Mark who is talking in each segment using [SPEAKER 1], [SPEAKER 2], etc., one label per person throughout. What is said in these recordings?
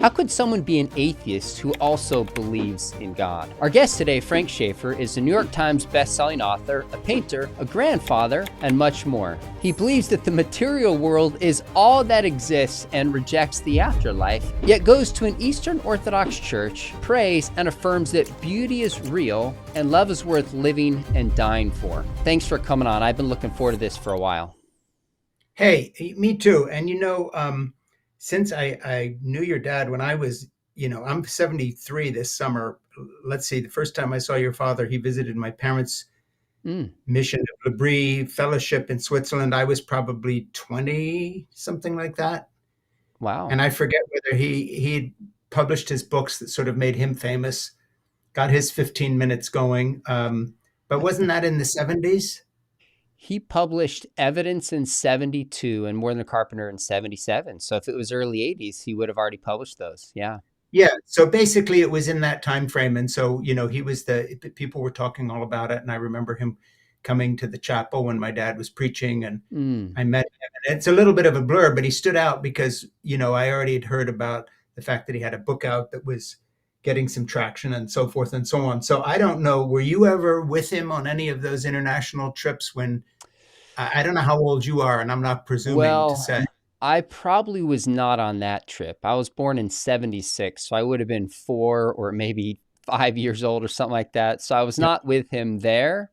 [SPEAKER 1] How could someone be an atheist who also believes in God? Our guest today, Frank Schaeffer, is a New York Times best-selling author, a painter, a grandfather, and much more. He believes that the material world is all that exists and rejects the afterlife, yet goes to an Eastern Orthodox church, prays, and affirms that beauty is real and love is worth living and dying for. Thanks for coming on. I've been looking forward to this for a while.
[SPEAKER 2] Hey, me too. And since I knew your dad when I was, I'm 73 this summer. Let's see, the first time I saw your father, he visited my parents'
[SPEAKER 1] Mm,
[SPEAKER 2] mission of L'Abri Fellowship in Switzerland. I was probably 20, something like that.
[SPEAKER 1] wow.
[SPEAKER 2] And I forget whether he published his books that sort of made him famous, got his 15 minutes going. But wasn't that in the 70s?
[SPEAKER 1] He published Evidence in 72 and More Than a Carpenter in 77. So if it was early 80s, he would have already published those. Yeah.
[SPEAKER 2] Yeah, so basically it was in that time frame, and so he was the people were talking all about it, and I remember him coming to the chapel when my dad was preaching, and
[SPEAKER 1] Mm.
[SPEAKER 2] I met him. And it's a little bit of a blur, but he stood out because I already had heard about the fact that he had a book out that was getting some traction and so forth and so on. So I don't know, were you ever with him on any of those international trips when I don't know how old you are, and I'm not presuming to
[SPEAKER 1] Well,
[SPEAKER 2] say.
[SPEAKER 1] I probably was not on that trip. I was born in 76, so I would have been 4 or maybe 5 years old or something like that. So I was not with him there.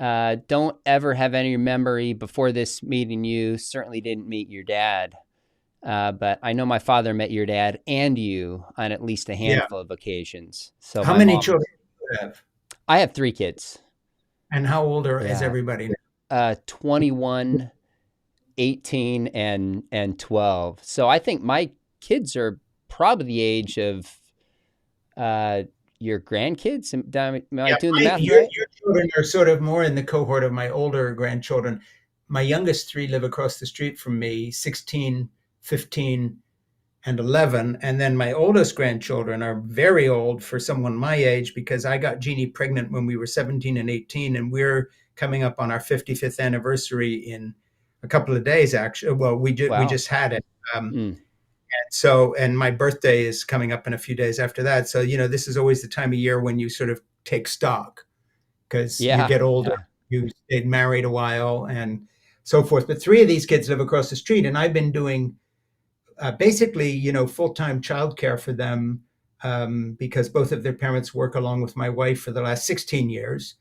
[SPEAKER 1] Don't ever have any memory before this meeting you. Certainly didn't meet your dad. But I know my father met your dad and you on at least a
[SPEAKER 2] Yeah.
[SPEAKER 1] handful of occasions. So
[SPEAKER 2] How
[SPEAKER 1] my
[SPEAKER 2] many
[SPEAKER 1] mom,
[SPEAKER 2] children do you have?
[SPEAKER 1] I have three kids.
[SPEAKER 2] And how old is
[SPEAKER 1] Yeah.
[SPEAKER 2] everybody?
[SPEAKER 1] 21, 18, and 12. So I think my kids are probably the age of uh, your grandkids. Am I
[SPEAKER 2] Yeah,
[SPEAKER 1] doing the math
[SPEAKER 2] your
[SPEAKER 1] right?
[SPEAKER 2] children are sort of more in the cohort of my older grandchildren. My youngest three live across the street from me, 16, 15, and 11. And then my oldest grandchildren are very old for someone my age because I got Jeannie pregnant when we were 17 and 18, and we're coming up on our 55th anniversary in a couple of days, actually. Well, we
[SPEAKER 1] Wow.
[SPEAKER 2] just had it. Um,
[SPEAKER 1] Mm.
[SPEAKER 2] and my birthday is coming up in a few days after that. So, this is always the time of year when you sort of take stock because you
[SPEAKER 1] Yeah.
[SPEAKER 2] get older,
[SPEAKER 1] Yeah.
[SPEAKER 2] you stayed married a while and so forth. But three of these kids live across the street, and I've been doing basically, full-time childcare for them because both of their parents work along with my wife for the last 16 years.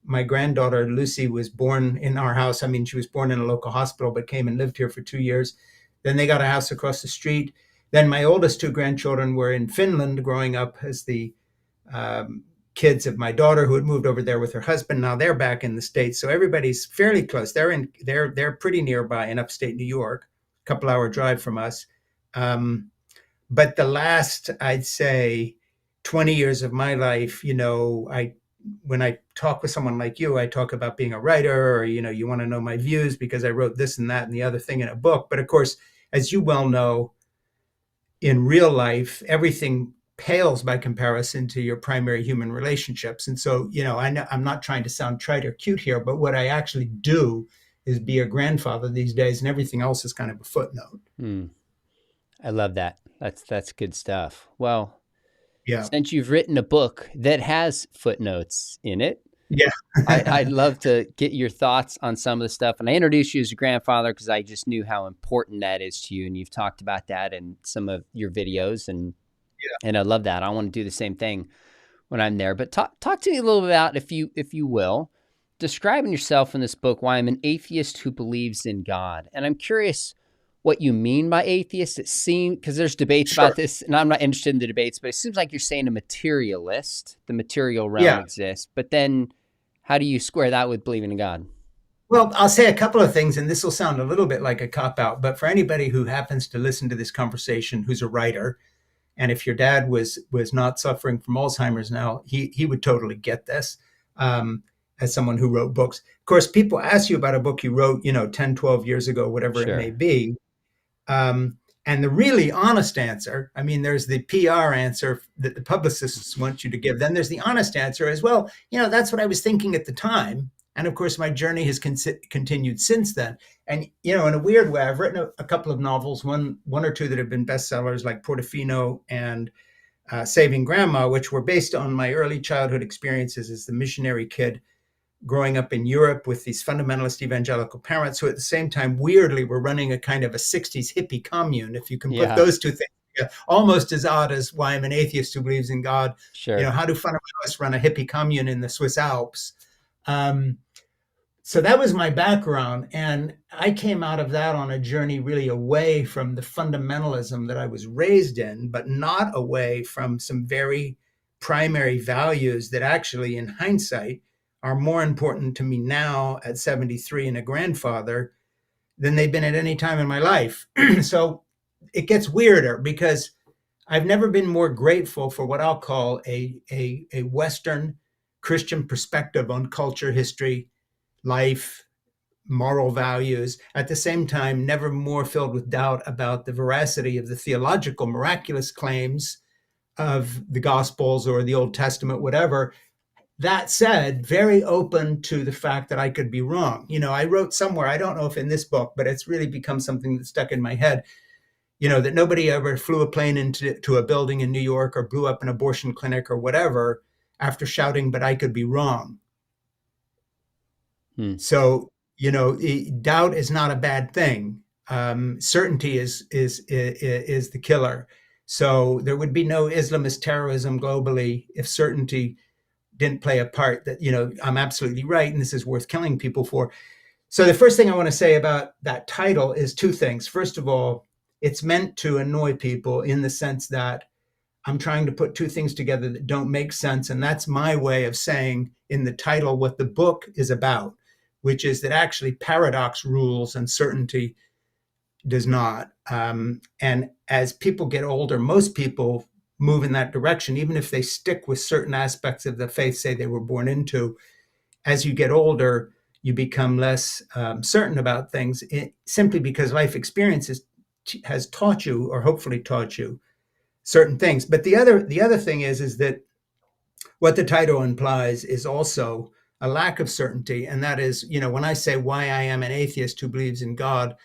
[SPEAKER 2] My granddaughter, Lucy, was born in our house. I mean, she was born in a local hospital, but came and lived here for 2 years. Then they got a house across the street. Then my oldest two grandchildren were in Finland growing up as the um, kids of my daughter who had moved over there with her husband. Now they're back in the States. So everybody's fairly close. They're pretty nearby in upstate New York, a couple hour drive from us. Um, but the last, I'd say, 20 years of my life, I when I talk with someone like you, I talk about being a writer, or you want to know my views because I wrote this and that and the other thing in a book. But of course, as you well know, in real life, everything pales by comparison to your primary human relationships. And so, I know I'm not trying to sound trite or cute here, but what I actually do is be a grandfather these days, and everything else is kind of a footnote.
[SPEAKER 1] Mm. I love that. That's good stuff. Well,
[SPEAKER 2] Yeah.
[SPEAKER 1] since you've written a book that has footnotes in it,
[SPEAKER 2] Yeah.
[SPEAKER 1] I'd love to get your thoughts on some of the stuff. And I introduced you as a grandfather because I just knew how important that is to you. And you've talked about that in some of your videos. And I love that. I want to do the same thing when I'm there. But talk to me a little bit about, if you will, describing yourself in this book, why I'm an atheist who believes in God. And I'm curious what you mean by atheist. It seems, because there's debates
[SPEAKER 2] Sure.
[SPEAKER 1] about this, and I'm not interested in the debates, but it seems like you're saying a materialist, the material realm
[SPEAKER 2] Yeah.
[SPEAKER 1] exists. But then how do you square that with believing in God?
[SPEAKER 2] Well, I'll say a couple of things, and this will sound a little bit like a cop out, but for anybody who happens to listen to this conversation who's a writer, and if your dad was not suffering from Alzheimer's now, he would totally get this um, as someone who wrote books. Of course, people ask you about a book you wrote, 10, 12 years ago, whatever it may
[SPEAKER 1] Sure.
[SPEAKER 2] be. And the really honest answer, I mean, there's the PR answer that the publicists want you to give. Then there's the honest answer as well. That's what I was thinking at the time. And of course, my journey has continued since then. And, in a weird way, I've written a couple of novels, one or two that have been bestsellers, like Portofino and Saving Grandma, which were based on my early childhood experiences as the missionary kid growing up in Europe with these fundamentalist evangelical parents who at the same time weirdly were running a kind of a 60s hippie commune. If you can put
[SPEAKER 1] Yeah,
[SPEAKER 2] those two things together, almost as odd as why I'm an atheist who believes in God.
[SPEAKER 1] sure.
[SPEAKER 2] How do fundamentalists run a hippie commune in the Swiss Alps? Um, so that was my background. And I came out of that on a journey really away from the fundamentalism that I was raised in, but not away from some very primary values that actually, in hindsight, are more important to me now at 73 and a grandfather than they've been at any time in my life. So it gets weirder because I've never been more grateful for what I'll call a Western Christian perspective on culture, history, life, moral values. At the same time, never more filled with doubt about the veracity of the theological, miraculous claims of the Gospels or the Old Testament, whatever. That said, very open to the fact that I could be wrong. I wrote somewhere, I don't know if in this book, but it's really become something that stuck in my head, that nobody ever flew a plane into a building in New York or blew up an abortion clinic or whatever after shouting, but I could be wrong.
[SPEAKER 1] Hmm.
[SPEAKER 2] So, doubt is not a bad thing. Certainty is the killer. So there would be no Islamist terrorism globally if certainty didn't play a part that, I'm absolutely right and this is worth killing people for. So the first thing I want to say about that title is two things. First of all, it's meant to annoy people in the sense that I'm trying to put two things together that don't make sense. And that's my way of saying in the title what the book is about, which is that actually paradox rules and certainty does not. And as people get older, most people move in that direction, even if they stick with certain aspects of the faith, say they were born into. As you get older, you become less certain about things simply because life experiences has taught you, or hopefully taught you, certain things. But the other thing is that what the title implies is also a lack of certainty, and that is, when I say why I am an atheist who believes in God,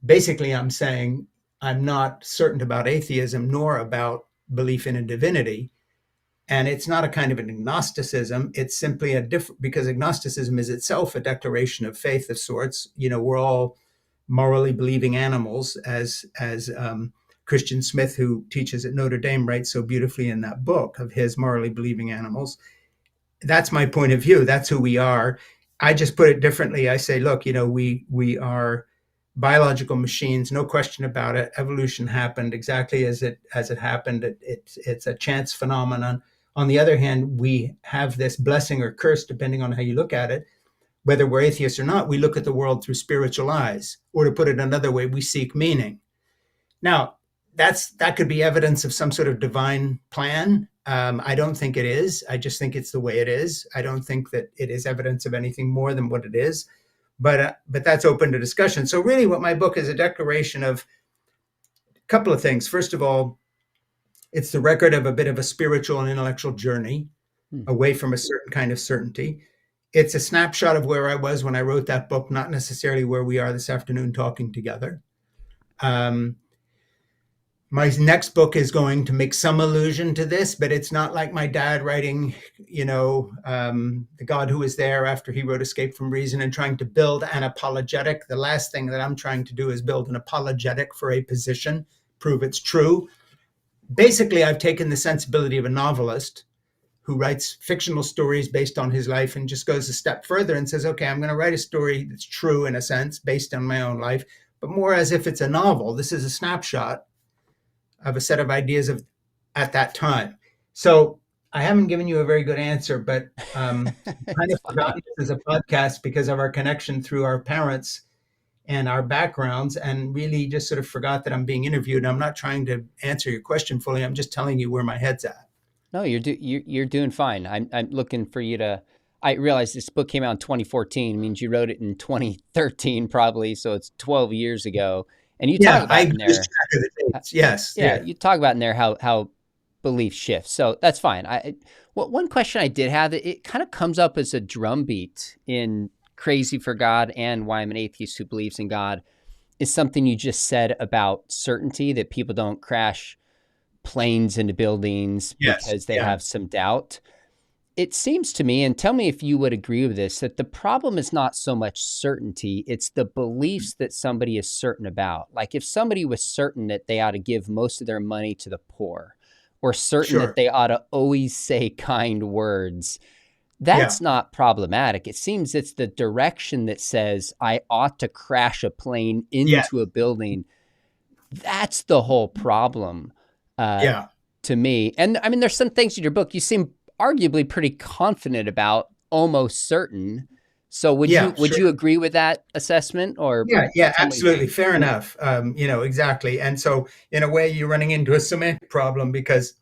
[SPEAKER 2] basically I'm saying I'm not certain about atheism nor about belief in a divinity. And it's not a kind of an agnosticism. It's simply because agnosticism is itself a declaration of faith of sorts. We're all morally believing animals, as Christian Smith, who teaches at Notre Dame, writes so beautifully in that book of his Morally Believing Animals. That's my point of view. That's who we are. I just put it differently. I say, look, we are biological machines, no question about it. Evolution happened exactly as it happened. It's a chance phenomenon. On the other hand, we have this blessing or curse, depending on how you look at it. Whether we're atheists or not, we look at the world through spiritual eyes. Or to put it another way, we seek meaning. Now, that could be evidence of some sort of divine plan. I don't think it is. I just think it's the way it is. I don't think that it is evidence of anything more than what it is. But that's open to discussion. So really what my book is a declaration of a couple of things. First of all, it's the record of a bit of a spiritual and intellectual journey away from a certain kind of certainty. It's a snapshot of where I was when I wrote that book, not necessarily where we are this afternoon talking together. My next book is going to make some allusion to this, but it's not like my dad writing, The God Who Was There after he wrote Escape from Reason and trying to build an apologetic. The last thing that I'm trying to do is build an apologetic for a position, prove it's true. Basically, I've taken the sensibility of a novelist who writes fictional stories based on his life and just goes a step further and says, okay, I'm going to write a story that's true in a sense based on my own life, but more as if it's a novel. This is a snapshot of a set of ideas at that time. So I haven't given you a very good answer, but kind of forgotten this as a podcast because of our connection through our parents and our backgrounds, and really just sort of forgot that I'm being interviewed. I'm not trying to answer your question fully. I'm just telling you where my head's at.
[SPEAKER 1] No, you're doing fine. I'm looking for you to. I realize this book came out in 2014. Means you wrote it in 2013, probably. So it's 12 years ago. And you talk about
[SPEAKER 2] I
[SPEAKER 1] in
[SPEAKER 2] lose
[SPEAKER 1] there.
[SPEAKER 2] track of the dates. Yes.
[SPEAKER 1] Yeah, you talk about in there how belief shift. So that's fine. One question I did have, it kind of comes up as a drumbeat in Crazy for God and Why I'm an Atheist Who Believes in God, is something you just said about certainty, that people don't crash planes into buildings
[SPEAKER 2] Yes.
[SPEAKER 1] because they
[SPEAKER 2] Yeah.
[SPEAKER 1] have some doubt. It seems to me, and tell me if you would agree with this, that the problem is not so much certainty, it's the beliefs that somebody is certain about. Like if somebody was certain that they ought to give most of their money to the poor, or certain that
[SPEAKER 2] Sure.
[SPEAKER 1] they ought to always say kind words,
[SPEAKER 2] Yeah.
[SPEAKER 1] that's not problematic. It seems it's the direction that says I ought to crash a plane
[SPEAKER 2] Yes.
[SPEAKER 1] into a building. That's the whole problem, uh,
[SPEAKER 2] Yeah.
[SPEAKER 1] to me. And I mean, there's some things in your book you seem arguably pretty confident about, almost certain. So
[SPEAKER 2] Yeah.
[SPEAKER 1] would
[SPEAKER 2] Sure.
[SPEAKER 1] you agree with that assessment, or
[SPEAKER 2] Yeah, yeah,
[SPEAKER 1] tell me what you
[SPEAKER 2] absolutely.
[SPEAKER 1] think?
[SPEAKER 2] Fair enough. Exactly. And so, in a way, you're running into a semantic problem because,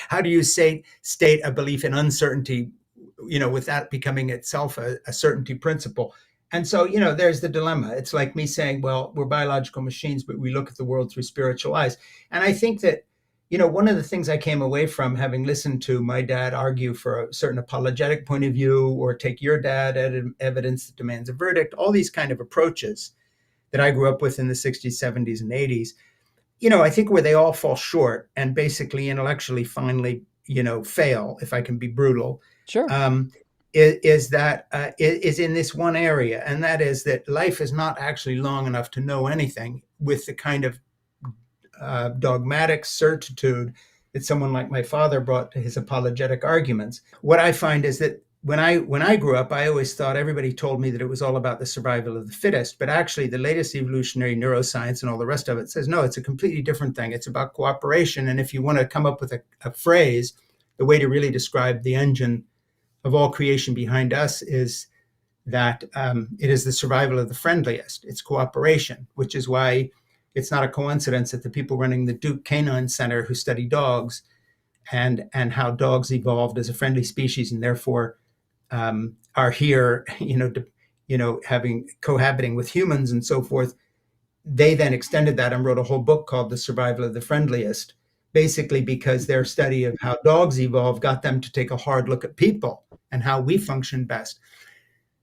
[SPEAKER 2] how do you state a belief in uncertainty, with that becoming itself a certainty principle? And so, there's the dilemma. It's like me saying, well, we're biological machines, but we look at the world through spiritual eyes. And I think that, one of the things I came away from having listened to my dad argue for a certain apologetic point of view, or take your dad at evidence that demands a verdict, all these kind of approaches that I grew up with in the 60s, 70s, and 80s, I think where they all fall short and basically intellectually finally, fail, if I can be brutal,
[SPEAKER 1] Sure.
[SPEAKER 2] um, is in this one area, and that is that life is not actually long enough to know anything with the kind of dogmatic certitude that someone like my father brought to his apologetic arguments. What I find is that when I grew up, I always thought everybody told me that it was all about the survival of the fittest. But actually, the latest evolutionary neuroscience and all the rest of it says, no, it's a completely different thing. It's about cooperation. And if you want to come up with a phrase, the way to really describe the engine of all creation behind us is that it is the survival of the friendliest. It's cooperation, which is why it's not a coincidence that the people running the Duke Canine Center, who study dogs and how dogs evolved as a friendly species and therefore are here, having cohabiting with humans and so forth. They then extended that and wrote a whole book called The Survival of the Friendliest, basically because their study of how dogs evolved got them to take a hard look at people and how we function best.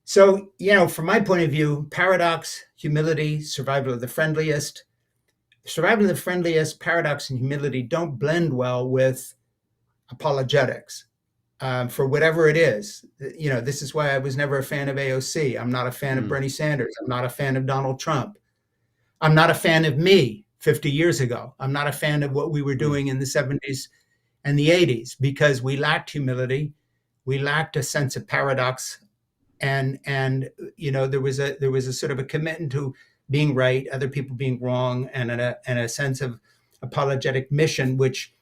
[SPEAKER 2] So, from my point of view, paradox, humility, survival of the friendliest. Survival of the friendliest, paradox, and humility don't blend well with apologetics. For whatever it is. This is why I was never a fan of AOC. I'm not a fan of Bernie Sanders. I'm not a fan of Donald Trump. I'm not a fan of me 50 years ago. I'm not a fan of what we were doing in the 70s and the 80s because we lacked humility. We lacked a sense of paradox. And there was a sort of a commitment to being right, other people being wrong, and a sense of apologetic mission, which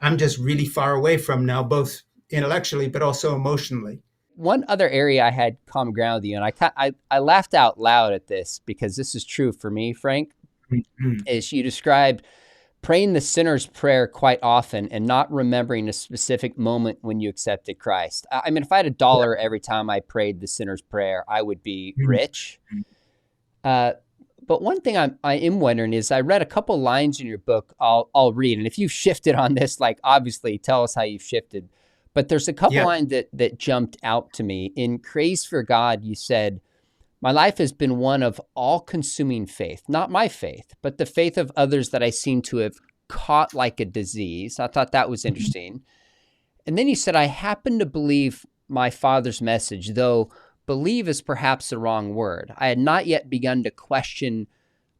[SPEAKER 2] I'm just really far away from now, both intellectually but also emotionally.
[SPEAKER 1] One other area I had common ground with you, and I laughed out loud at this because this is true for me, Frank,
[SPEAKER 2] Mm-hmm.
[SPEAKER 1] is you described praying the sinner's prayer quite often and not remembering a specific moment when you accepted Christ. I mean, if I had $1 every time I prayed the sinner's prayer, I would be rich. But one thing I am wondering is, I read a couple lines in your book. I'll read, and if you've shifted on this, like obviously tell us how you've shifted. But there's a couple
[SPEAKER 2] Yeah.
[SPEAKER 1] lines that jumped out to me. In Craze for God, you said, "My life has been one of all-consuming faith, not my faith, but the faith of others that I seem to have caught like a disease." I thought that was interesting. And then you said, "I happen to believe my Father's message, though believe is perhaps the wrong word. I had not yet begun to question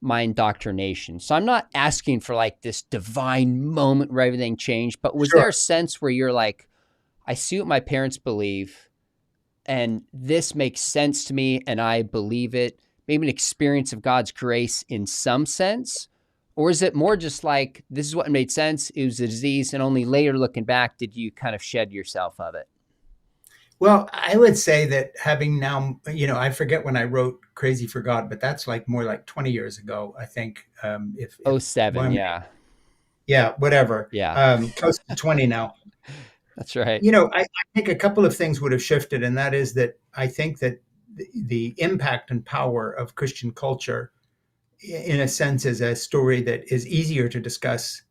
[SPEAKER 1] my indoctrination." So I'm not asking for like this divine moment where everything changed, but was there a
[SPEAKER 2] Sure.
[SPEAKER 1] sense where you're like, I see what my parents believe, and this makes sense to me, and I believe it? Maybe an experience of God's grace in some sense? Or is it more just like, this is what made sense, it was a disease, and only later looking back did you kind of shed yourself of it?
[SPEAKER 2] Well, I would say that having now, I forget when I wrote Crazy for God, but that's like more like 20 years ago, I think.
[SPEAKER 1] Oh,
[SPEAKER 2] If
[SPEAKER 1] seven,
[SPEAKER 2] well,
[SPEAKER 1] yeah.
[SPEAKER 2] yeah, whatever.
[SPEAKER 1] Yeah,
[SPEAKER 2] Close to 20 now.
[SPEAKER 1] that's right.
[SPEAKER 2] I think a couple of things would have shifted, and that is that I think that the impact and power of Christian culture, in a sense, is a story that is easier to discuss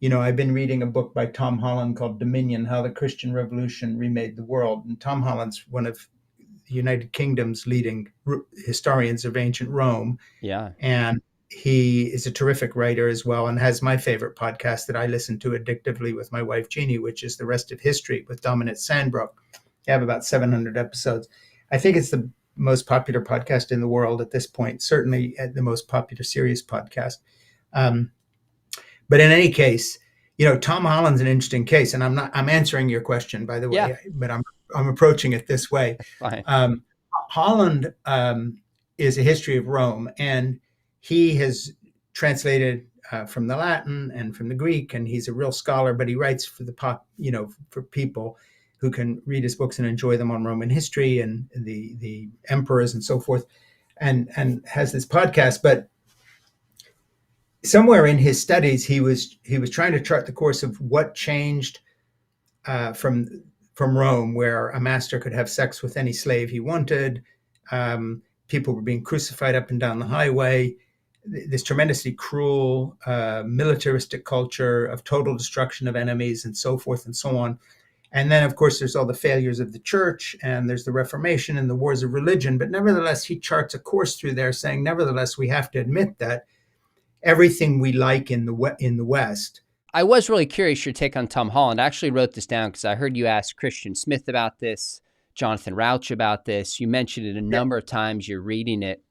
[SPEAKER 2] I've been reading a book by Tom Holland called Dominion: How the Christian Revolution Remade the World. And Tom Holland's one of the United Kingdom's leading historians of ancient Rome.
[SPEAKER 1] Yeah.
[SPEAKER 2] And he is a terrific writer as well, and has my favorite podcast that I listen to addictively with my wife, Jeannie, which is The Rest of History with Dominic Sandbrook. They have about 700 episodes. I think it's the most popular podcast in the world at this point, certainly the most popular serious podcast. But in any case, Tom Holland's an interesting case, and I'm answering your question, by the way,
[SPEAKER 1] Yeah.
[SPEAKER 2] but I'm approaching it this way.
[SPEAKER 1] Fine.
[SPEAKER 2] Holland is a history of Rome, and he has translated from the Latin and from the Greek, and he's a real scholar, but he writes for for people who can read his books and enjoy them on Roman history and the emperors and so forth, and has this podcast. But somewhere in his studies, he was trying to chart the course of what changed from Rome, where a master could have sex with any slave he wanted. People were being crucified up and down the highway. This tremendously cruel, militaristic culture of total destruction of enemies and so forth and so on. And then, of course, there's all the failures of the church, and there's the Reformation and the wars of religion. But nevertheless, he charts a course through there saying, nevertheless, we have to admit that everything we like in the West.
[SPEAKER 1] I was really curious your take on Tom Holland. I actually wrote this down because I heard you ask Christian Smith about this, Jonathan Rauch about this. You mentioned it a number of times. You're reading it.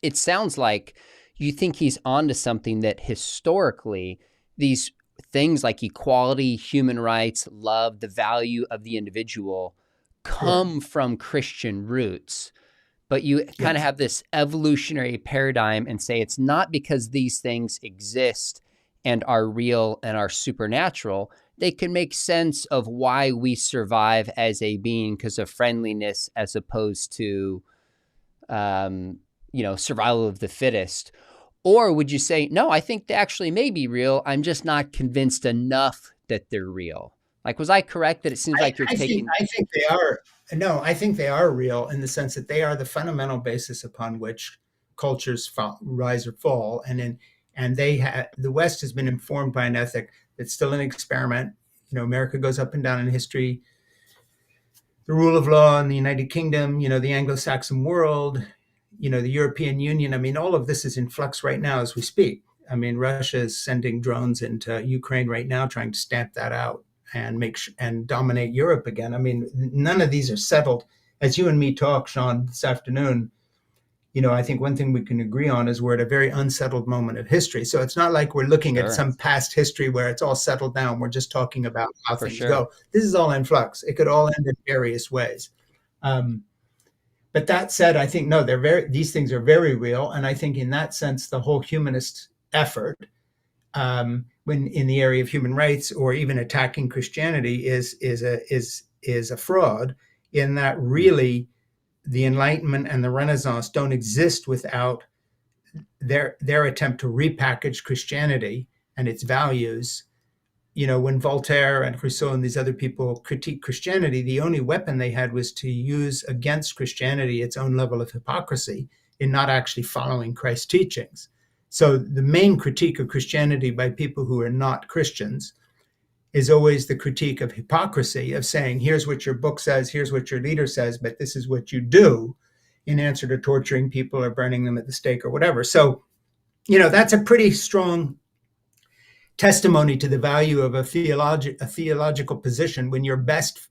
[SPEAKER 1] It sounds like you think he's onto something, that historically these things like equality, human rights, love, the value of the individual come from Christian roots. But you kind of have this evolutionary paradigm and say it's not because these things exist and are real and are supernatural. They can make sense of why we survive as a being because of friendliness, as opposed to, survival of the fittest. Or would you say, no, I think they actually may be real. I'm just not convinced enough that they're real. Like, was I correct that it seems like you're taking...
[SPEAKER 2] I think they are. No, I think they are real in the sense that they are the fundamental basis upon which cultures rise or fall. And the West has been informed by an ethic that's still an experiment. America goes up and down in history. The rule of law in the United Kingdom, the Anglo-Saxon world, the European Union. I mean, all of this is in flux right now as we speak. I mean, Russia is sending drones into Ukraine right now, trying to stamp that out and dominate Europe again. I mean, none of these are settled. As you and me talk, Sean, this afternoon, I think one thing we can agree on is we're at a very unsettled moment of history. So it's not like we're looking at some past history where it's all settled down. We're just talking about how things go. This is all in flux. It could all end in various ways. But that said, I think, no, these things are very real. And I think in that sense, the whole humanist effort, when in the area of human rights or even attacking Christianity is a fraud, in that really the Enlightenment and the Renaissance don't exist without their attempt to repackage Christianity and its values. When Voltaire and Rousseau and these other people critiqued Christianity, the only weapon they had was to use against Christianity its own level of hypocrisy in not actually following Christ's teachings. So the main critique of Christianity by people who are not Christians is always the critique of hypocrisy, of saying, here's what your book says, here's what your leader says, but this is what you do in answer to torturing people or burning them at the stake or whatever. So, that's a pretty strong testimony to the value of a theological position when your best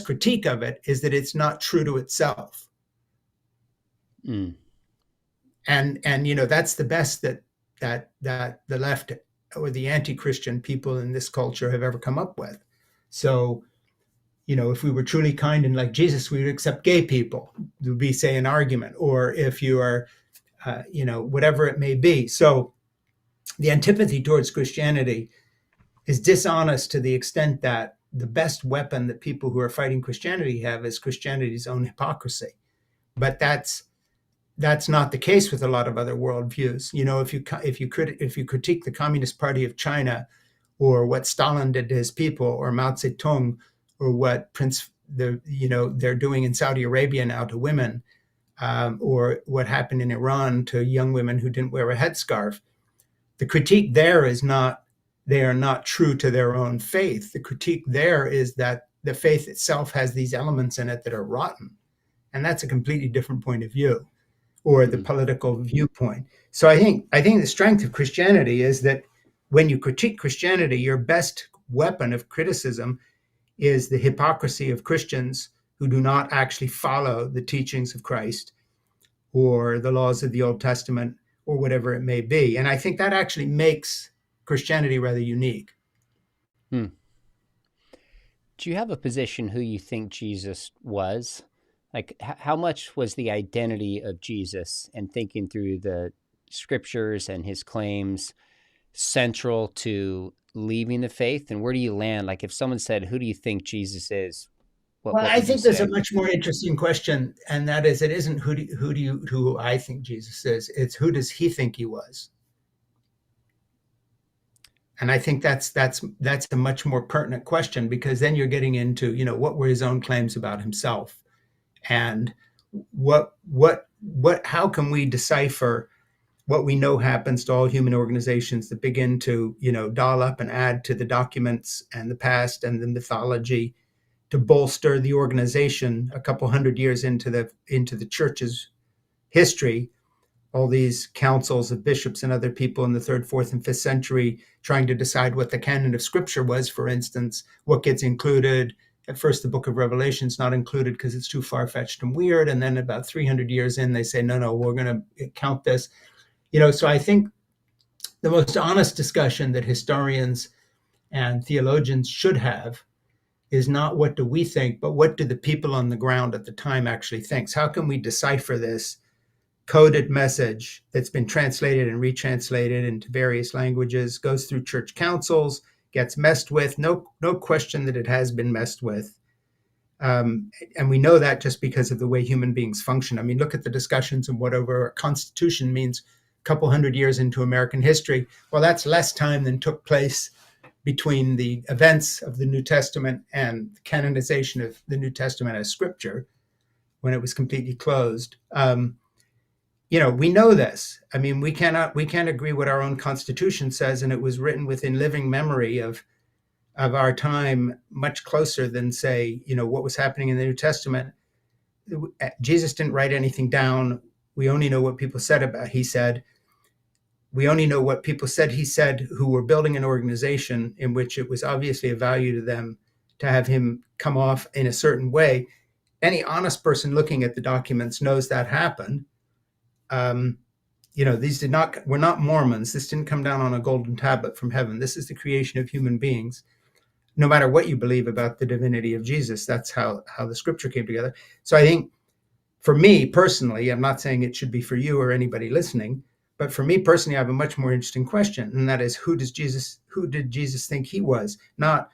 [SPEAKER 2] critique of it is that it's not true to itself. And that's the best that the left or the anti-Christian people in this culture have ever come up with. So, if we were truly kind and like Jesus, we would accept gay people. There would be, say, an argument. Or if you are, whatever it may be. So the antipathy towards Christianity is dishonest to the extent that the best weapon that people who are fighting Christianity have is Christianity's own hypocrisy. But that's not the case with a lot of other worldviews. If you critique the Communist Party of China, or what Stalin did to his people, or Mao Zedong, or what they're doing in Saudi Arabia now to women, or what happened in Iran to young women who didn't wear a headscarf, the critique there is not they are not true to their own faith. The critique there is that the faith itself has these elements in it that are rotten. And that's a completely different point of view, or the political viewpoint. So I think the strength of Christianity is that when you critique Christianity, your best weapon of criticism is the hypocrisy of Christians who do not actually follow the teachings of Christ or the laws of the Old Testament or whatever it may be. And I think that actually makes Christianity rather unique.
[SPEAKER 1] Hmm. Do you have a position who you think Jesus was? Like, how much was the identity of Jesus and thinking through the scriptures and his claims central to leaving the faith? And where do you land? Like, if someone said, "Who do you think Jesus is?"
[SPEAKER 2] Well,
[SPEAKER 1] What
[SPEAKER 2] I
[SPEAKER 1] would you
[SPEAKER 2] think there's a
[SPEAKER 1] say?
[SPEAKER 2] much more interesting question, and that is, it isn't who I think Jesus is. It's who does he think he was? And I think that's a much more pertinent question, because then you're getting into, what were his own claims about himself, and what how can we decipher what we know happens to all human organizations that begin to, doll up and add to the documents and the past and the mythology to bolster the organization a couple hundred years into the church's history. All these councils of bishops and other people in the third, fourth, and fifth century trying to decide what the canon of scripture was, for instance, what gets included. At first, the book of Revelation is not included because it's too far-fetched and weird. And then about 300 years in, they say, no, we're going to count this. So I think the most honest discussion that historians and theologians should have is not what do we think, but what do the people on the ground at the time actually think? How can we decipher this coded message that's been translated and retranslated into various languages, goes through church councils, gets messed with? No question that it has been messed with. And we know that just because of the way human beings function. I mean, look at the discussions and whatever a constitution means a couple hundred years into American history. Well, that's less time than took place between the events of the New Testament and the canonization of the New Testament as scripture, when it was completely closed. We know this. I mean, we can't agree what our own Constitution says, and it was written within living memory of our time, much closer than, say, what was happening in the New Testament. Jesus didn't write anything down. We only know what people he said. We only know what people said he said, who were building an organization in which it was obviously a value to them to have him come off in a certain way. Any honest person looking at the documents knows that happened. We're not Mormons. This didn't come down on a golden tablet from heaven. This is the creation of human beings. No matter what you believe about the divinity of Jesus, that's how the scripture came together. So I think, for me personally, I'm not saying it should be for you or anybody listening, but for me personally, I have a much more interesting question, and that is, who did Jesus think he was? Not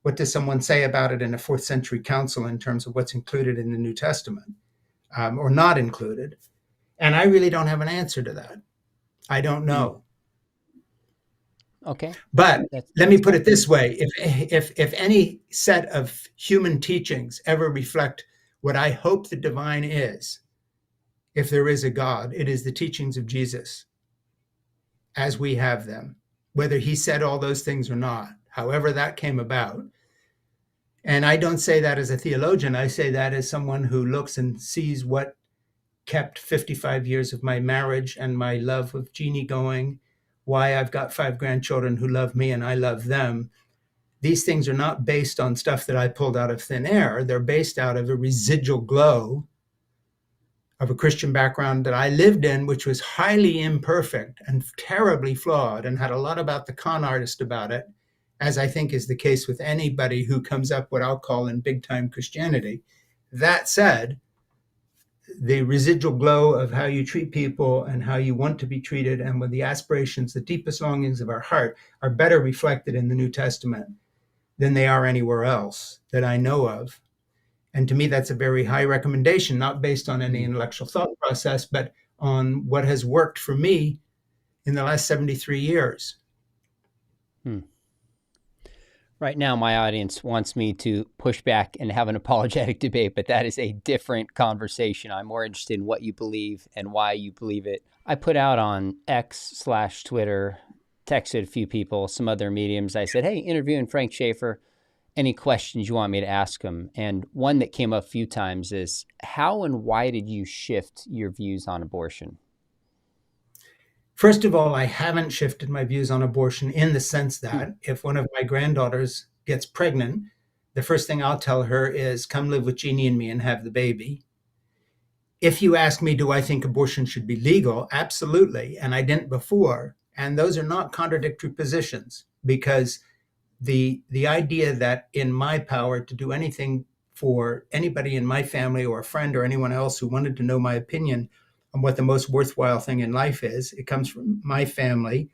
[SPEAKER 2] what does someone say about it in a fourth century council in terms of what's included in the New Testament, or not included. And I really don't have an answer to that. I don't know.
[SPEAKER 1] Okay.
[SPEAKER 2] But let me put it this way. If any set of human teachings ever reflect what I hope the divine is, if there is a God, it is the teachings of Jesus as we have them, whether he said all those things or not, however that came about. And I don't say that as a theologian. I say that as someone who looks and sees what kept 55 years of my marriage and my love of Jeannie going, why I've got 5 grandchildren who love me and I love them. These things are not based on stuff that I pulled out of thin air. They're based out of a residual glow of a Christian background that I lived in, which was highly imperfect and terribly flawed, and had a lot about the con artist about it, as I think is the case with anybody who comes up what I'll call in big time Christianity. That said, the residual glow of how you treat people and how you want to be treated, and when the aspirations, the deepest longings of our heart, are better reflected in the New Testament than they are anywhere else that I know of. And to me, that's a very high recommendation, not based on any intellectual thought process, but on what has worked for me in the last 73 years.
[SPEAKER 1] Right now, my audience wants me to push back and have an apologetic debate, but that is a different conversation. I'm more interested in what you believe and why you believe it. I put out on X/Twitter texted a few people, some other mediums. I said, hey, interviewing Frank Schaeffer, any questions you want me to ask him? And one that came up a few times is, how and why did you shift your views on abortion?
[SPEAKER 2] First of all, I haven't shifted my views on abortion in the sense that if one of my granddaughters gets pregnant, the first thing I'll tell her is, come live with Jeannie and me and have the baby. If you ask me, do I think abortion should be legal? Absolutely. And I didn't before. And those are not contradictory positions, because the idea that in my power to do anything for anybody in my family or a friend or anyone else who wanted to know my opinion on what the most worthwhile thing in life is, it comes from my family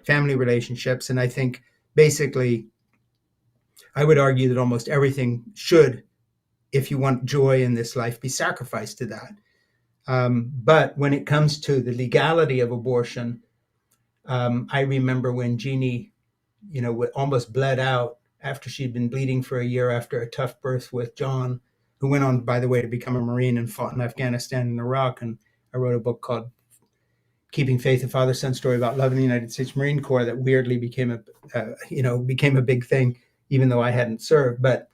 [SPEAKER 2] relationships. And I think basically I would argue that almost everything should, if you want joy in this life, be sacrificed to that. But when it comes to the legality of abortion, I remember when Jeannie, almost bled out after she'd been bleeding for a year after a tough birth with John, who went on, by the way, to become a Marine and fought in Afghanistan and Iraq. And I wrote a book called Keeping Faith, a Father-Son Story about love in the United States Marine Corps that weirdly became a big thing, even though I hadn't served. But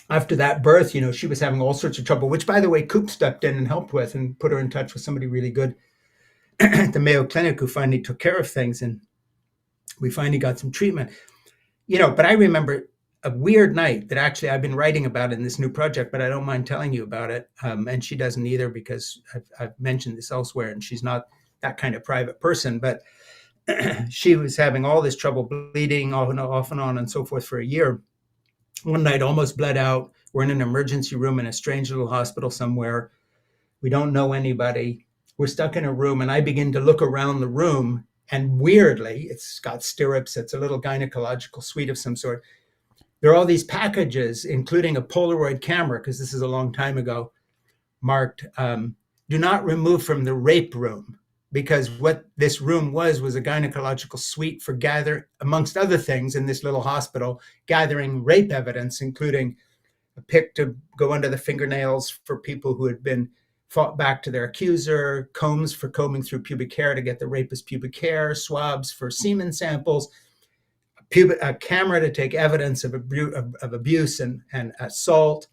[SPEAKER 2] after that birth, she was having all sorts of trouble, which, by the way, Coop stepped in and helped with and put her in touch with somebody really good at the Mayo Clinic who finally took care of things. And we finally got some treatment. But I remember a weird night that actually I've been writing about in this new project, but I don't mind telling you about it. And she doesn't either, because I've mentioned this elsewhere, and she's not that kind of private person. But she was having all this trouble bleeding off and on and so forth for a year. One night almost bled out. We're in an emergency room in a strange little hospital somewhere. We don't know anybody. We're stuck in a room, and I begin to look around the room, and weirdly, it's got stirrups. It's a little gynecological suite of some sort. There are all these packages, including a Polaroid camera, because this is a long time ago, marked, do not remove from the rape room, because what this room was a gynecological suite for amongst other things in this little hospital, gathering rape evidence, including a pick to go under the fingernails for people who had been fought back to their accuser, combs for combing through pubic hair to get the rapist's pubic hair, swabs for semen samples, a camera to take evidence of abuse and assault.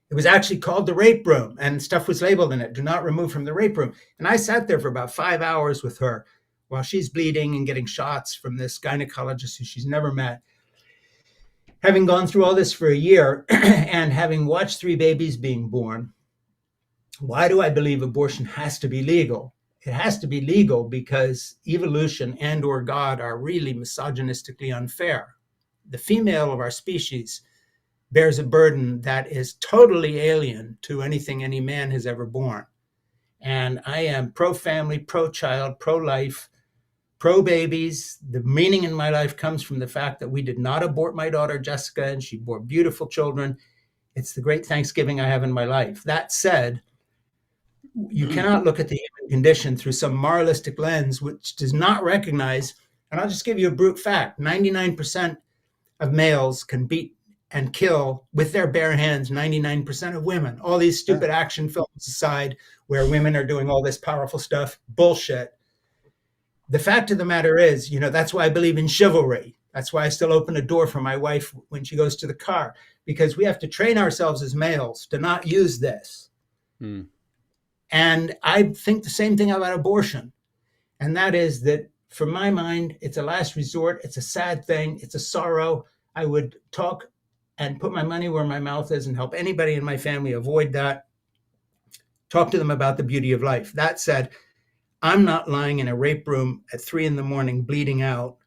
[SPEAKER 2] It was actually called the rape room, and stuff was labeled in it, do not remove from the rape room. And I sat there for about 5 hours with her while she's bleeding and getting shots from this gynecologist who she's never met. Having gone through all this for a year and having watched 3 babies being born, why do I believe abortion has to be legal? It has to be legal because evolution and or God are really misogynistically unfair. The female of our species bears a burden that is totally alien to anything any man has ever borne. And I am pro-family, pro-child, pro-life, pro-babies. The meaning in my life comes from the fact that we did not abort my daughter, Jessica, and she bore beautiful children. It's the great Thanksgiving I have in my life. That said, you cannot look at the human condition through some moralistic lens, which does not recognize, and I'll just give you a brute fact, 99% of males can beat and kill with their bare hands 99% of women. All these stupid action films aside, where women are doing all this powerful stuff, bullshit. The fact of the matter is, that's why I believe in chivalry. That's why I still open a door for my wife when she goes to the car, because we have to train ourselves as males to not use this. And I think the same thing about abortion. And that is that, for my mind, it's a last resort. It's a sad thing. It's a sorrow. I would talk and put my money where my mouth is and help anybody in my family avoid that. Talk to them about the beauty of life. That said, I'm not lying in a rape room at 3 a.m. bleeding out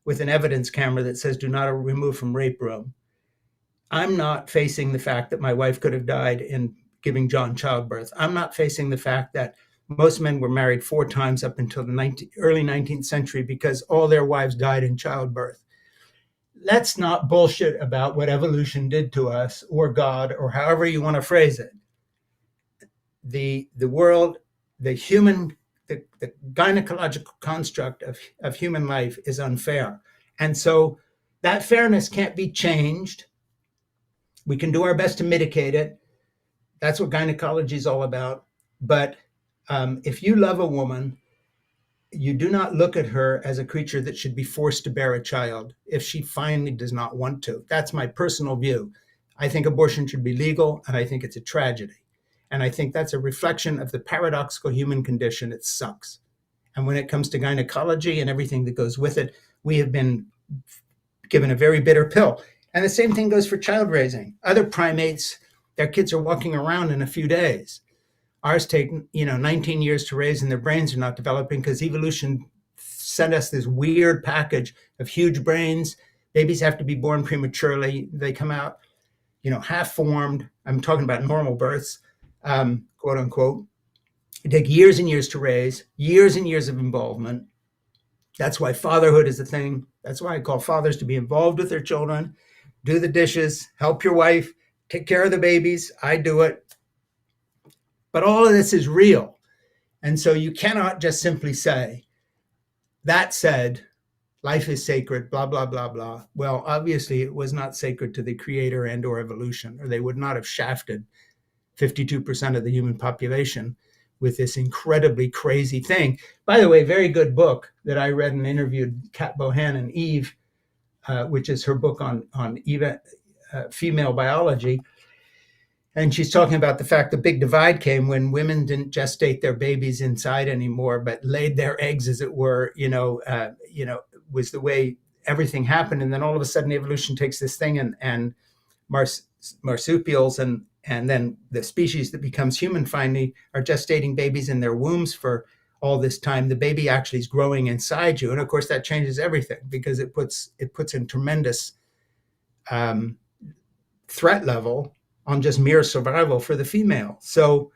[SPEAKER 2] with an evidence camera that says do not remove from rape room. I'm not facing the fact that my wife could have died in giving John childbirth. I'm not facing the fact that most men were married 4 times up until the early 19th century because all their wives died in childbirth. Let's not bullshit about what evolution did to us, or God, or however you want to phrase it. The world, the gynecological construct of human life is unfair. And so that fairness can't be changed. We can do our best to mitigate it. That's what gynecology is all about. But if you love a woman you do not look at her as a creature that should be forced to bear a child if she finally does not want to. That's my personal view. I think abortion should be legal, and I think it's a tragedy. And I think that's a reflection of the paradoxical human condition. It sucks. And when it comes to gynecology and everything that goes with it, we have been given a very bitter pill. And the same thing goes for child raising. Other primates, their kids are walking around in a few days. Ours take 19 years to raise, and their brains are not developing because evolution sent us this weird package of huge brains. Babies have to be born prematurely. They come out, half formed. I'm talking about normal births, quote unquote. It takes years and years to raise, years and years of involvement. That's why fatherhood is a thing. That's why I call fathers to be involved with their children, do the dishes, help your wife, take care of the babies. I do it. But all of this is real. And so you cannot just simply say, that said, life is sacred, blah, blah, blah, blah. Well, obviously it was not sacred to the creator and or evolution, or they would not have shafted 52% of the human population with this incredibly crazy thing. By the way, very good book that I read and interviewed Kat Bohannon, Eve, which is her book on female biology. And she's talking about the fact the big divide came when women didn't gestate their babies inside anymore, but laid their eggs, as it were, was the way everything happened. And then all of a sudden evolution takes this thing and marsupials and then the species that becomes human finally are gestating babies in their wombs for all this time. The baby actually is growing inside you. And of course that changes everything because it puts in tremendous threat level on just mere survival for the female. So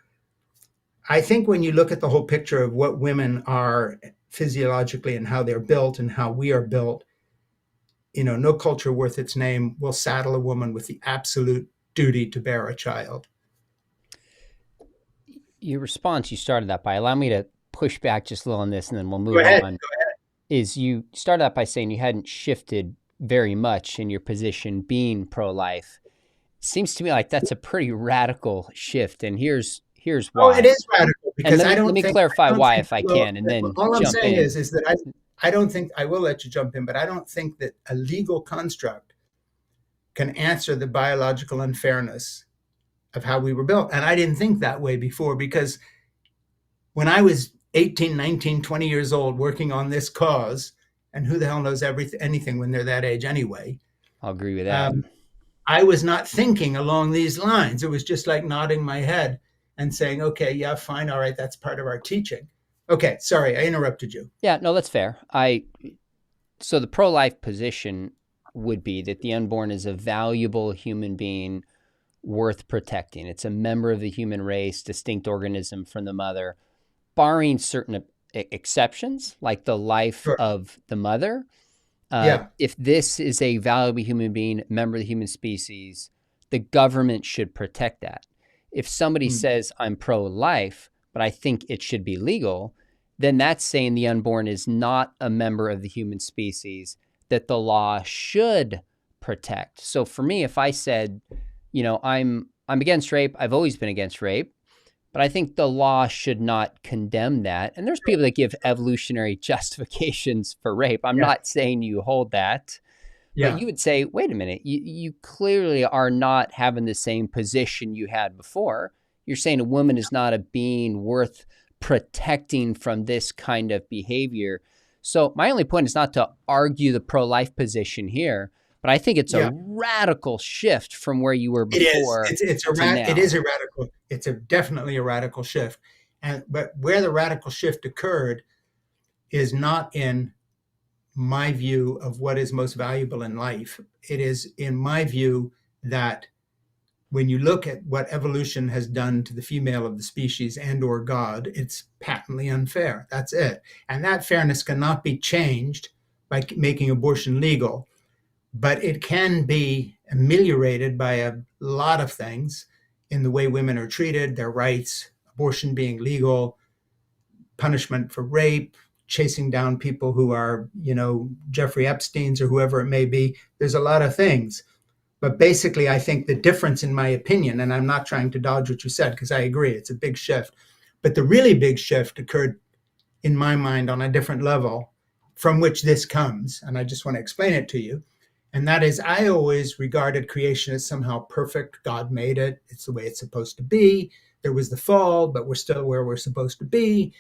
[SPEAKER 2] I think when you look at the whole picture of what women are physiologically and how they're built and how we are built, no culture worth its name will saddle a woman with the absolute duty to bear a child.
[SPEAKER 1] Your response, you started that by, allow me to push back just a little on this and then we'll move
[SPEAKER 2] Go ahead.
[SPEAKER 1] on, is you started that by saying you hadn't shifted very much in your position being pro-life. Seems to me like that's a pretty radical shift, and here's why.
[SPEAKER 2] Oh, it is radical because
[SPEAKER 1] let me clarify why, if I can, and then
[SPEAKER 2] all I'm
[SPEAKER 1] jump
[SPEAKER 2] saying
[SPEAKER 1] in.
[SPEAKER 2] is that I don't think, I will let you jump in, but I don't think that a legal construct can answer the biological unfairness of how we were built. And I didn't think that way before, because when I was 18, 19, 20 years old working on this cause, and who the hell knows anything when they're that age anyway?
[SPEAKER 1] I'll agree with that.
[SPEAKER 2] I was not thinking along these lines. It was just like nodding my head and saying, okay, yeah, fine. All right. That's part of our teaching. Okay. Sorry. I interrupted you.
[SPEAKER 1] Yeah, no, that's fair. So the pro-life position would be that the unborn is a valuable human being worth protecting. It's a member of the human race, distinct organism from the mother, barring certain exceptions, like the life
[SPEAKER 2] Sure.
[SPEAKER 1] of the mother. If this is a valuable human being, member of the human species, the government should protect that. If somebody says, I'm pro-life, but I think it should be legal, then that's saying the unborn is not a member of the human species that the law should protect. So for me, if I said, I'm against rape, I've always been against rape, but I think the law should not condemn that. And there's people that give evolutionary justifications for rape. I'm not saying you hold that. But you would say, wait a minute, you clearly are not having the same position you had before. You're saying a woman is not a being worth protecting from this kind of behavior. So my only point is not to argue the pro-life position here, but I think it's a radical shift from where you were before.
[SPEAKER 2] It is a radical. It's definitely a radical shift. But where the radical shift occurred is not in my view of what is most valuable in life. It is in my view that when you look at what evolution has done to the female of the species and or God, it's patently unfair. That's it. And that fairness cannot be changed by making abortion legal, but it can be ameliorated by a lot of things in the way women are treated, their rights, abortion being legal, punishment for rape, chasing down people who are, Jeffrey Epstein's or whoever it may be. There's a lot of things. But basically, I think the difference, in my opinion, and I'm not trying to dodge what you said, because I agree, it's a big shift. But the really big shift occurred in my mind, on a different level from which this comes. And I just want to explain it to you. And that is, I always regarded creation as somehow perfect. God made it. It's the way it's supposed to be. There was the fall, but we're still where we're supposed to be.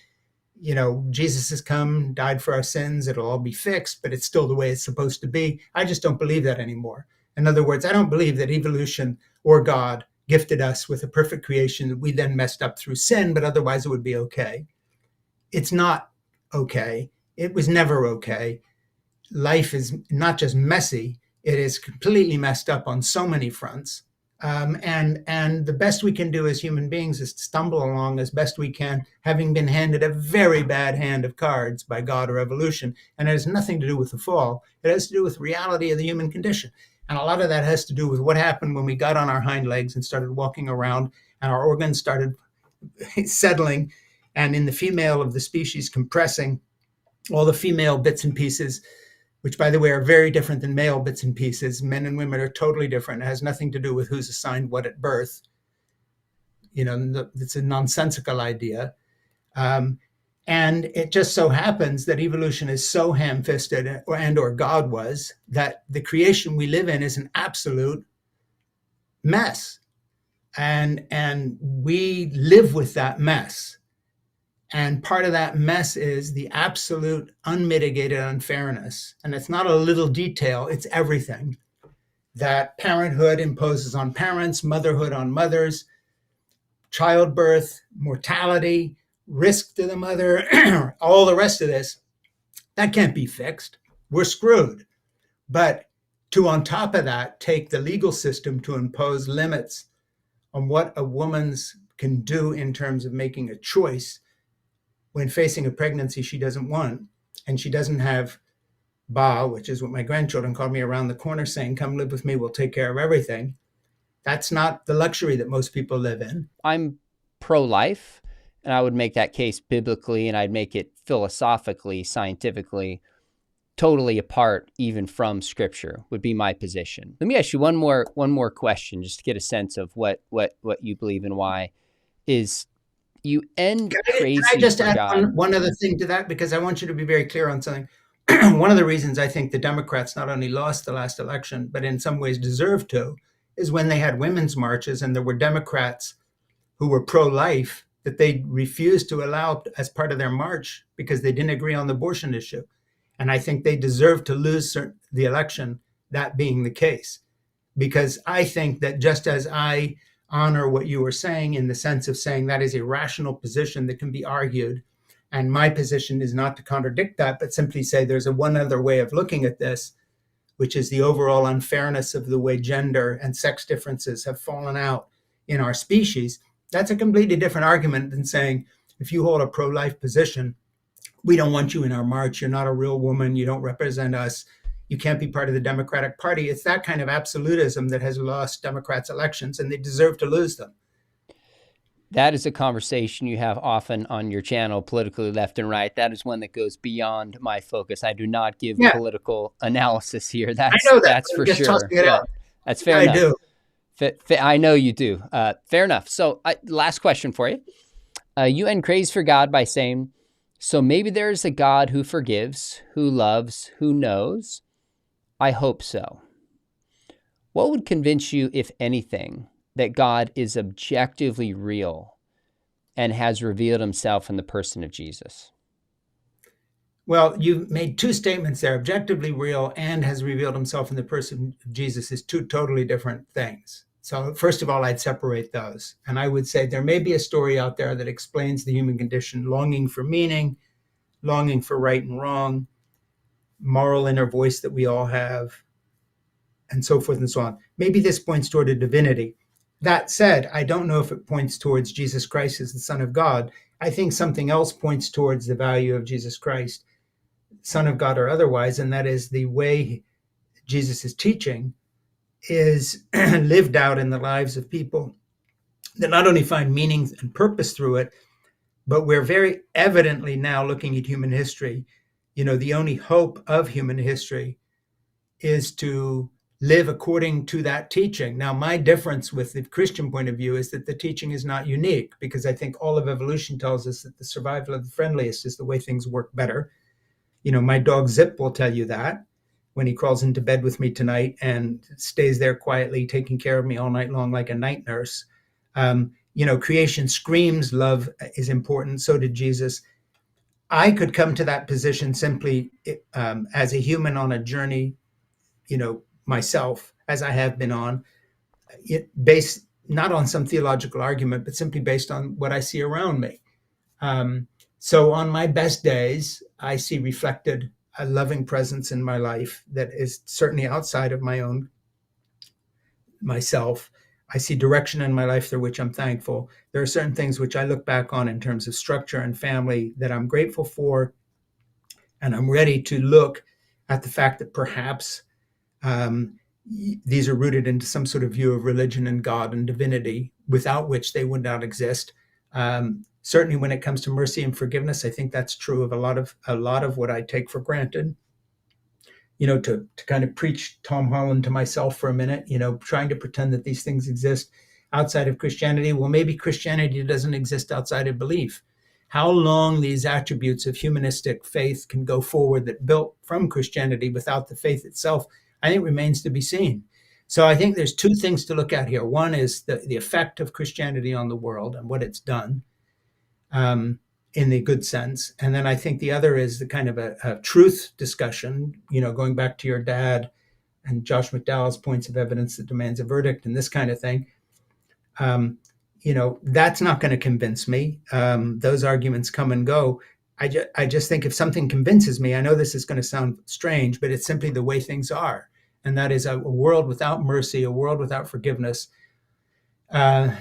[SPEAKER 2] Jesus has come, died for our sins. It'll all be fixed, but it's still the way it's supposed to be. I just don't believe that anymore. In other words, I don't believe that evolution or God gifted us with a perfect creation that we then messed up through sin, but otherwise it would be okay. It's not okay. It was never okay. Life is not just messy, it is completely messed up on so many fronts. And the best we can do as human beings is to stumble along as best we can, having been handed a very bad hand of cards by God or evolution. And it has nothing to do with the fall. It has to do with reality of the human condition. And a lot of that has to do with what happened when we got on our hind legs and started walking around, and our organs started settling, and in the female of the species compressing, all the female bits and pieces, which, by the way, are very different than male bits and pieces. Men and women are totally different. It has nothing to do with who's assigned what at birth. It's a nonsensical idea. And it just so happens that evolution is so ham-fisted, or God was, that the creation we live in is an absolute mess. And we live with that mess. And part of that mess is the absolute unmitigated unfairness. And it's not a little detail, it's everything. That parenthood imposes on parents, motherhood on mothers, childbirth, mortality, risk to the mother, all the rest of this, that can't be fixed. We're screwed. But to, on top of that, take the legal system to impose limits on what a woman's can do in terms of making a choice when facing a pregnancy she doesn't want, and she doesn't have Ba, which is what my grandchildren call me, around the corner saying, come live with me, we'll take care of everything. That's not the luxury that most people live in.
[SPEAKER 1] I'm pro-life, and I would make that case biblically, and I'd make it philosophically, scientifically, totally apart even from Scripture would be my position. Let me ask you one more question, just to get a sense of what you believe and why. Is you end crazy
[SPEAKER 2] Can I just
[SPEAKER 1] for
[SPEAKER 2] add
[SPEAKER 1] God.
[SPEAKER 2] one other thing to that? Because I want you to be very clear on something. One of the reasons I think the Democrats not only lost the last election, but in some ways deserved to, is when they had women's marches and there were Democrats who were pro-life that they refused to allow as part of their march because they didn't agree on the abortion issue. And I think they deserve to lose the election, that being the case. Because I think that just as I honor what you were saying in the sense of saying that is a rational position that can be argued, and my position is not to contradict that, but simply say there's one other way of looking at this, which is the overall unfairness of the way gender and sex differences have fallen out in our species. That's a completely different argument than saying, if you hold a pro-life position, we don't want you in our march. You're not a real woman. You don't represent us. You can't be part of the Democratic Party. It's that kind of absolutism that has lost Democrats elections, and they deserve to lose them.
[SPEAKER 1] That is a conversation you have often on your channel, Politically Left and Right. That is one that goes beyond my focus. I do not give political analysis here. That's for sure. That's fair enough. I do. I know you do. Fair enough. So last question for you. You end craze for God by saying, so maybe there's a God who forgives, who loves, who knows. I hope so. What would convince you, if anything, that God is objectively real and has revealed himself in the person of Jesus?
[SPEAKER 2] Well, you've made two statements there. Objectively real and has revealed himself in the person of Jesus is two totally different things. So first of all, I'd separate those. And I would say there may be a story out there that explains the human condition, longing for meaning, longing for right and wrong, moral inner voice that we all have, and so forth and so on. Maybe this points toward a divinity. That said, I don't know if it points towards Jesus Christ as the Son of God. I think something else points towards the value of Jesus Christ, Son of God or otherwise, and that is the way Jesus is teaching is lived out in the lives of people that not only find meaning and purpose through it, but we're very evidently now looking at human history. The only hope of human history is to live according to that teaching. Now, my difference with the Christian point of view is that the teaching is not unique, because I think all of evolution tells us that the survival of the friendliest is the way things work better. My dog Zip will tell you that when he crawls into bed with me tonight and stays there quietly, taking care of me all night long like a night nurse. Creation screams love is important. So did Jesus. I could come to that position simply as a human on a journey, myself, as I have been on, based not on some theological argument, but simply based on what I see around me. So on my best days, I see reflected a loving presence in my life that is certainly outside of myself. I see direction in my life for which I'm thankful. There are certain things which I look back on in terms of structure and family that I'm grateful for. And I'm ready to look at the fact that perhaps these are rooted into some sort of view of religion and God and divinity, without which they would not exist. Certainly when it comes to mercy and forgiveness, I think that's true of a lot of what I take for granted. To kind of preach Tom Holland to myself for a minute, trying to pretend that these things exist outside of Christianity. Well, maybe Christianity doesn't exist outside of belief. How long these attributes of humanistic faith can go forward that built from Christianity without the faith itself, I think remains to be seen. So I think there's two things to look at here. One is the effect of Christianity on the world and what it's done. In the good sense. And then I think the other is the kind of a truth discussion, going back to your dad and Josh McDowell's points of evidence that demands a verdict and this kind of thing. That's not going to convince me. Those arguments come and go. I just think if something convinces me, I know this is going to sound strange, but it's simply the way things are. And that is a world without mercy, a world without forgiveness,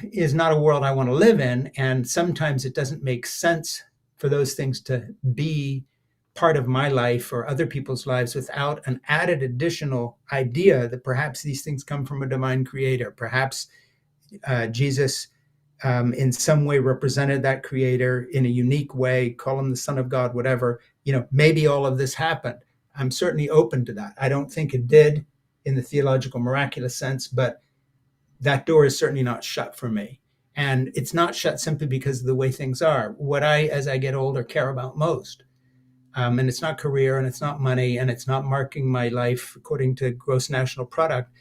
[SPEAKER 2] is not a world I want to live in. And sometimes it doesn't make sense for those things to be part of my life or other people's lives without an added additional idea that perhaps these things come from a divine creator. Perhaps Jesus in some way represented that creator in a unique way, call him the Son of God, whatever. Maybe all of this happened. I'm certainly open to that. I don't think it did in the theological miraculous sense, but that door is certainly not shut for me. And it's not shut simply because of the way things are. What I, as I get older, care about most. And it's not career, and it's not money, and it's not marking my life according to gross national product.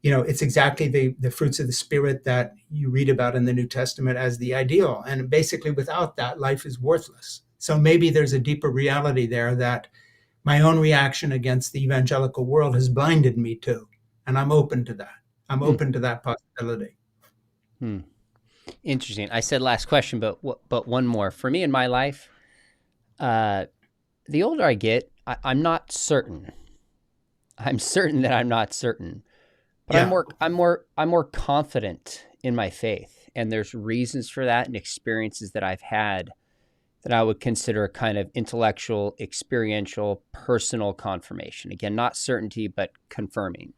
[SPEAKER 2] It's exactly the fruits of the Spirit that you read about in the New Testament as the ideal. And basically without that, life is worthless. So maybe there's a deeper reality there that my own reaction against the evangelical world has blinded me to. And I'm open to that. I'm open to that possibility.
[SPEAKER 1] Interesting. I said last question, but one more. For me in my life, the older I get, I'm not certain. I'm certain that I'm not certain, but yeah. I'm more confident in my faith, and there's reasons for that and experiences that I've had that I would consider a kind of intellectual, experiential, personal confirmation. Again, not certainty, but confirming.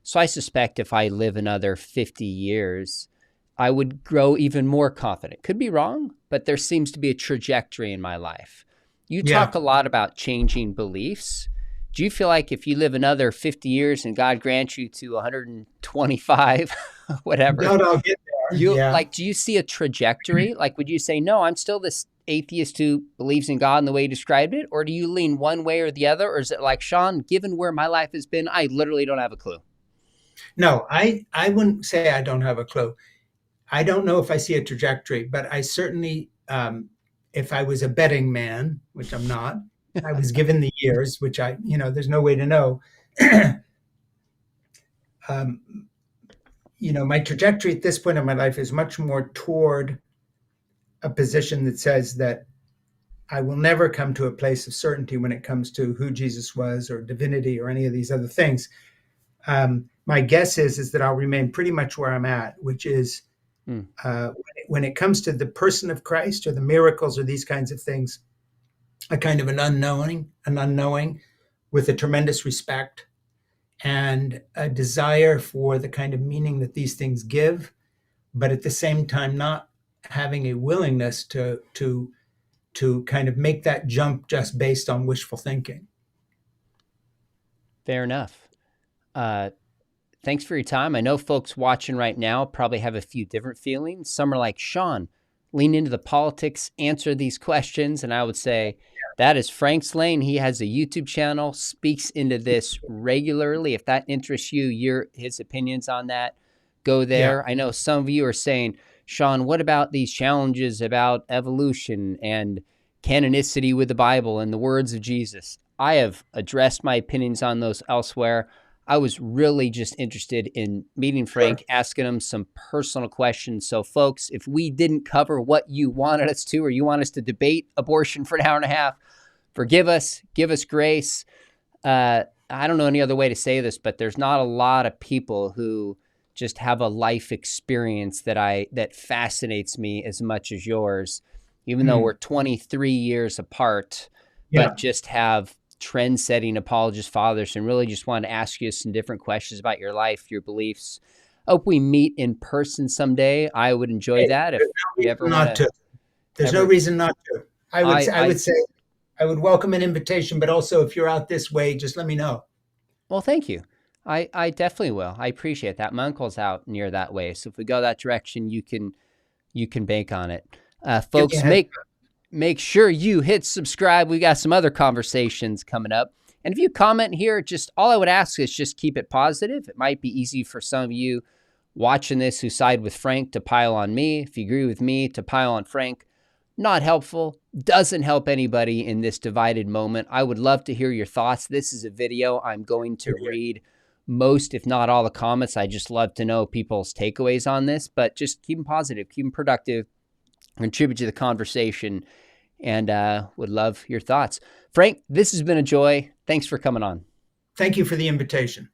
[SPEAKER 1] So I suspect if I live another 50 years, I would grow even more confident. Could be wrong, but there seems to be a trajectory in my life. You talk a lot about changing beliefs. Do you feel like if you live another 50 years and God grants you to 125, whatever,
[SPEAKER 2] no, I'll get there.
[SPEAKER 1] Do you see a trajectory? Like, would you say, no, I'm still this atheist who believes in God in the way you described it? Or do you lean one way or the other? Or is it like, Sean, given where my life has been, I literally don't have a clue?
[SPEAKER 2] No, I wouldn't say I don't have a clue. I don't know if I see a trajectory, but I certainly, if I was a betting man, which I'm not, I was given the years, which there's no way to know. My trajectory at this point in my life is much more toward a position that says that I will never come to a place of certainty when it comes to who Jesus was or divinity or any of these other things. My guess is that I'll remain pretty much where I'm at, which is when it comes to the person of Christ or the miracles or these kinds of things, a kind of an unknowing with a tremendous respect and a desire for the kind of meaning that these things give, but at the same time not having a willingness to kind of make that jump just based on wishful thinking.
[SPEAKER 1] Fair enough. Thanks for your time. I know folks watching right now probably have a few different feelings. Some are like, Sean, lean into the politics, answer these questions. And I would say that is Frank's lane. He has a YouTube channel, speaks into this regularly. If that interests you, his opinions on that, go there. I know some of you are saying, Sean, what about these challenges about evolution and canonicity with the Bible and the words of Jesus? I have addressed my opinions on those elsewhere. I was really just interested in meeting Frank, asking him some personal questions. So folks, if we didn't cover what you wanted us to, or you want us to debate abortion for an hour and a half, forgive us, give us grace. I don't know any other way to say this, but there's not a lot of people who just have a life experience that fascinates me as much as yours, even though we're 23 years apart, but just have trend-setting apologist fathers, and really just wanted to ask you some different questions about your life, your beliefs. Hope we meet in person someday. I would enjoy that if you ever want to.
[SPEAKER 2] There's no reason not to. I would say I would welcome an invitation, but also if you're out this way, just let me know.
[SPEAKER 1] Well, thank you. I definitely will. I appreciate that. My uncle's out near that way, so if we go that direction, you can bank on it. Folks, make sure you hit subscribe. We got some other conversations coming up. And if you comment here, just all I would ask is just keep it positive. It might be easy for some of you watching this who side with Frank to pile on me. If you agree with me, to pile on Frank. Not helpful. Doesn't help anybody in this divided moment. I would love to hear your thoughts. This is a video. I'm going to read most, if not all, the comments. I just love to know people's takeaways on this, but just keep them positive, keep them productive, contribute to the conversation, and would love your thoughts. Frank, this has been a joy. Thanks for coming on.
[SPEAKER 2] Thank you for the invitation.